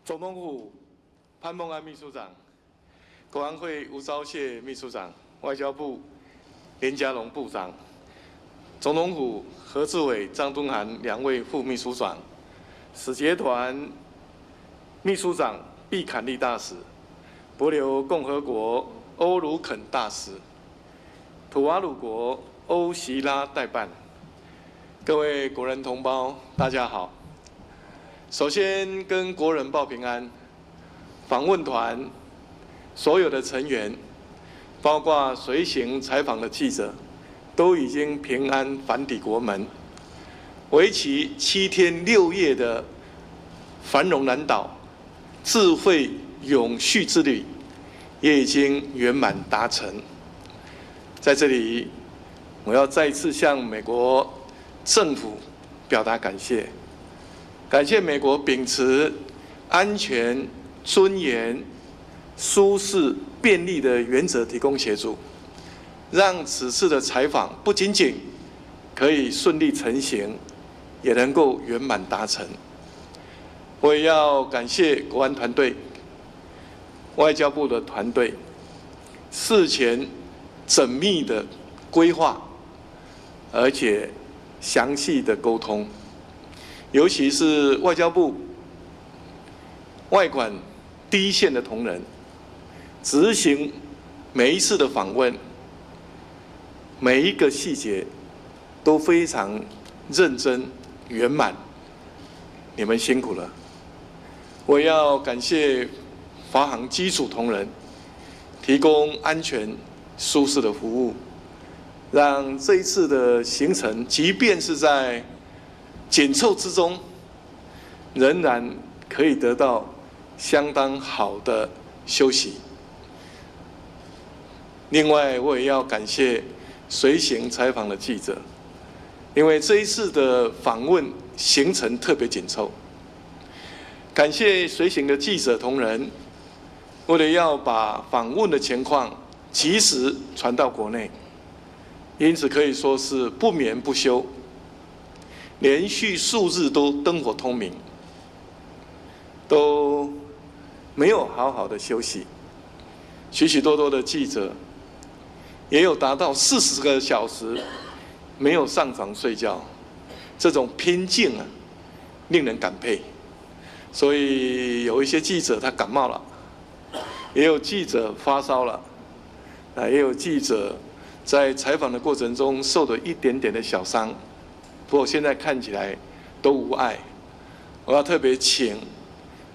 总统府潘孟安秘书长、国安会吴钊燮秘书长、外交部连佳龙部长、总统府何志伟、张敦涵2位副秘书长、使节团秘书长毕坎利大使、帛琉共和国欧鲁肯大使、土瓦鲁国欧席拉代办，各位国人同胞，大家好。首先跟国人报平安，访问团所有的成员，包括随行采访的记者，都已经平安返抵国门。为期7天6夜的繁荣南岛智慧永续之旅，也已经圆满达成。在这里，我要再次向美国政府表达感谢。感谢美国秉持安全、尊严、舒适、便利的原则提供协助，让此次的采访不仅仅可以顺利成行，也能够圆满达成。我也要感谢国安团队、外交部的团队，事前缜密的规划，而且详细的沟通。尤其是外交部外管第一线的同仁，执行每一次的访问，每一个细节都非常认真圆满，你们辛苦了。我要感谢华航机组同仁，提供安全舒适的服务，让这一次的行程，即便是在紧凑之中，仍然可以得到相当好的休息。另外，我也要感谢随行采访的记者，因为这一次的访问行程特别紧凑。感谢随行的记者同仁，为了要把访问的情况及时传到国内，因此可以说是不眠不休。连续数日都灯火通明，都没有好好的休息。许许多多的记者也有达到40个小时没有上床睡觉，这种拼劲啊，令人感佩。所以有一些记者他感冒了，也有记者发烧了，也有记者在采访的过程中受了一点点的小伤。不过现在看起来都无碍。我要特别请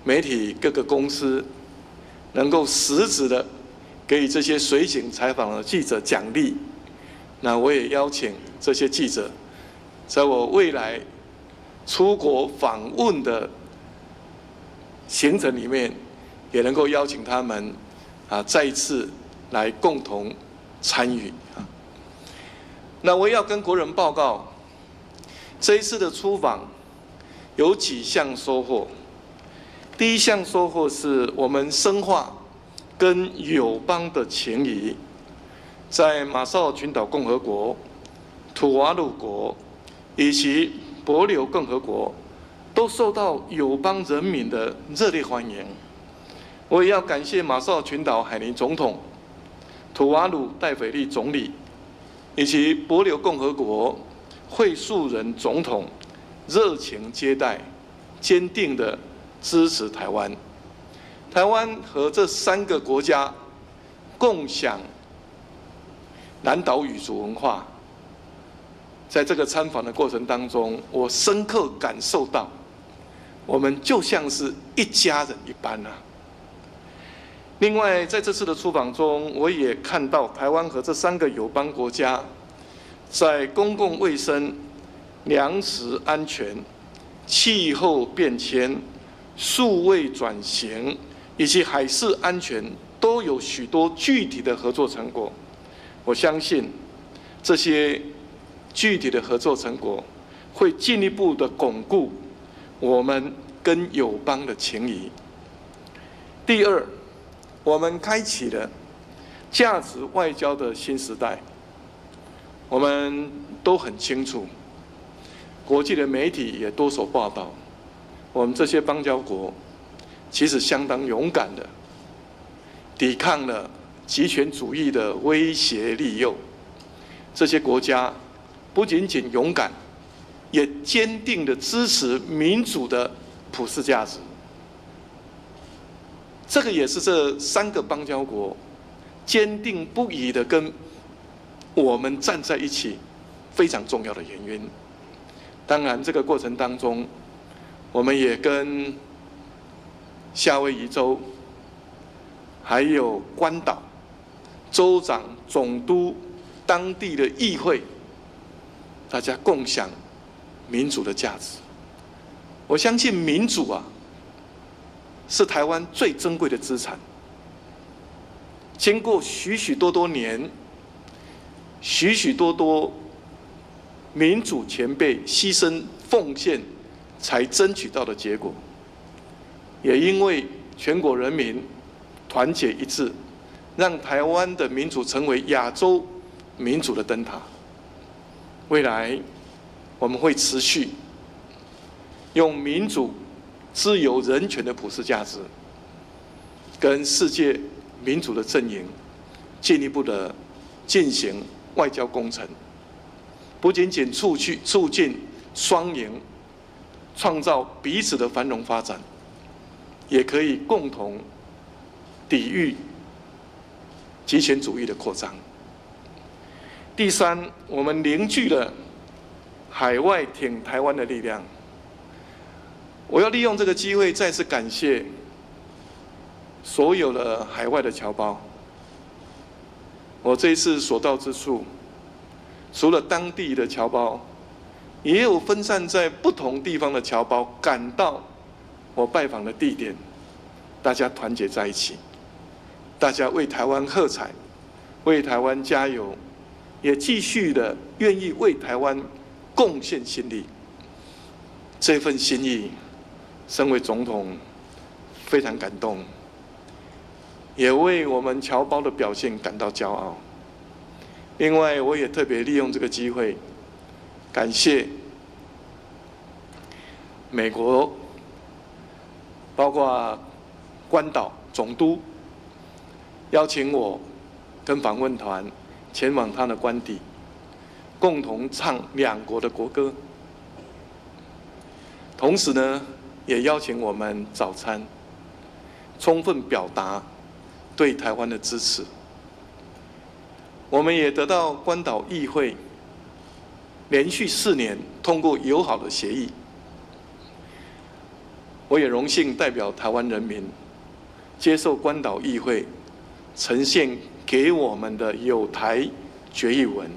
媒体各个公司能够实质的给予这些随行采访的记者奖励。那我也邀请这些记者，在我未来出国访问的行程里面，也能够邀请他们再一次来共同参与。那我也要跟国人报告。这一次的出访有几项收获。第一项收获是我们深化跟友邦的情谊，在马绍尔群岛共和国、土瓦鲁国以及帛琉共和国都受到友邦人民的热烈欢迎。我也要感谢马绍尔群岛海尼总统、土瓦鲁戴斐利总理以及帛琉共和国惠恕仁总统热情接待，坚定的支持台湾。台湾和这3个国家共享南岛语族文化，在这个参访的过程当中，我深刻感受到，我们就像是一家人一般啊。另外，在这次的出访中，我也看到台湾和这3个友邦国家在公共卫生、粮食安全、气候变迁、数位转型以及海事安全都有许多具体的合作成果。我相信这些具体的合作成果会进一步的巩固我们跟友邦的情谊。第二，我们开启了价值外交的新时代。我们都很清楚，国际的媒体也多所报道，我们这些邦交国其实相当勇敢的，抵抗了极权主义的威胁利诱。这些国家不仅仅勇敢，也坚定地支持民主的普世价值。这个也是这3个邦交国坚定不移地跟我们站在一起非常重要的原因。当然，这个过程当中，我们也跟夏威夷州、还有关岛州长、总督、当地的议会，大家共享民主的价值。我相信民主啊，是台湾最珍贵的资产。经过许许多多年、许许多多民主前辈牺牲奉献，才争取到的结果，也因为全国人民团结一致，让台湾的民主成为亚洲民主的灯塔。未来我们会持续用民主、自由、人权的普世价值，跟世界民主的阵营进一步的进行外交工程，不仅仅促进双赢，创造彼此的繁荣发展，也可以共同抵御极权主义的扩张。第三，我们凝聚了海外挺台湾的力量。我要利用这个机会再次感谢所有的海外的侨胞。我这一次所到之处，除了当地的侨胞，也有分散在不同地方的侨胞赶到我拜访的地点，大家团结在一起，大家为台湾喝彩，为台湾加油，也继续的愿意为台湾贡献心力。这份心意，身为总统非常感动，也为我们侨胞的表现感到骄傲。另外，我也特别利用这个机会，感谢美国，包括关岛总督邀请我跟访问团前往他的官邸，共同唱2国的国歌。同时呢，也邀请我们早餐，充分表达对台湾的支持。我们也得到关岛议会连续4年通过友好的协议。我也荣幸代表台湾人民，接受关岛议会呈现给我们的友台决议文。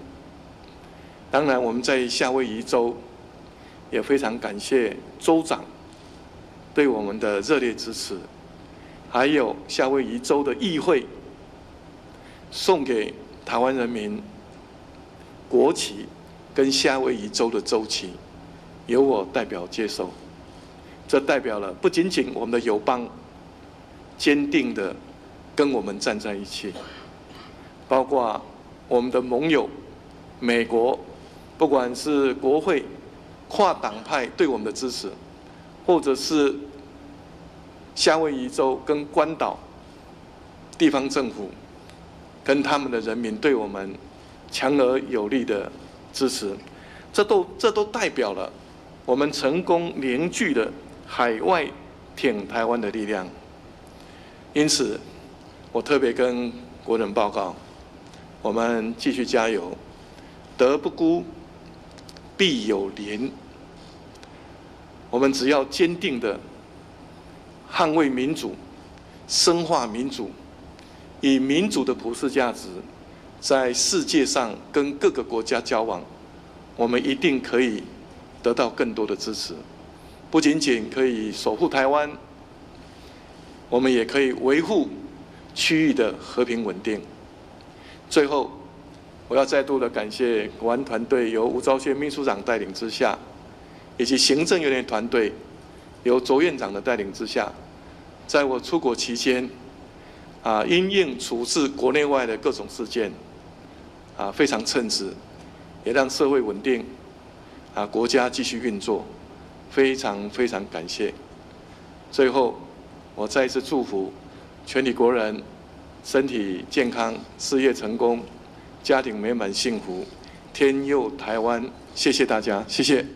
当然，我们在夏威夷州也非常感谢州长对我们的热烈支持，还有夏威夷州的议会送给台湾人民国旗跟夏威夷州的州旗，由我代表接受。这代表了不仅仅我们的友邦坚定的跟我们站在一起，包括我们的盟友美国，不管是国会跨党派对我们的支持，或者是夏威夷州跟关岛地方政府跟他们的人民对我们强而有力的支持，这都代表了我们成功凝聚的海外挺台湾的力量。因此，我特别跟国人报告，我们继续加油，德不孤，必有邻。我们只要坚定的捍卫民主，深化民主，以民主的普世价值，在世界上跟各个国家交往，我们一定可以得到更多的支持。不仅仅可以守护台湾，我们也可以维护区域的和平稳定。最后，我要再度的感谢国安团队由吴钊燮秘书长带领之下，以及行政院的团队由卓院长的带领之下，在我出国期间，因应处置国内外的各种事件，非常称职，也让社会稳定，国家继续运作，非常非常感谢。最后，我再一次祝福全体国人身体健康、事业成功、家庭美满幸福，天佑台湾。谢谢大家，谢谢。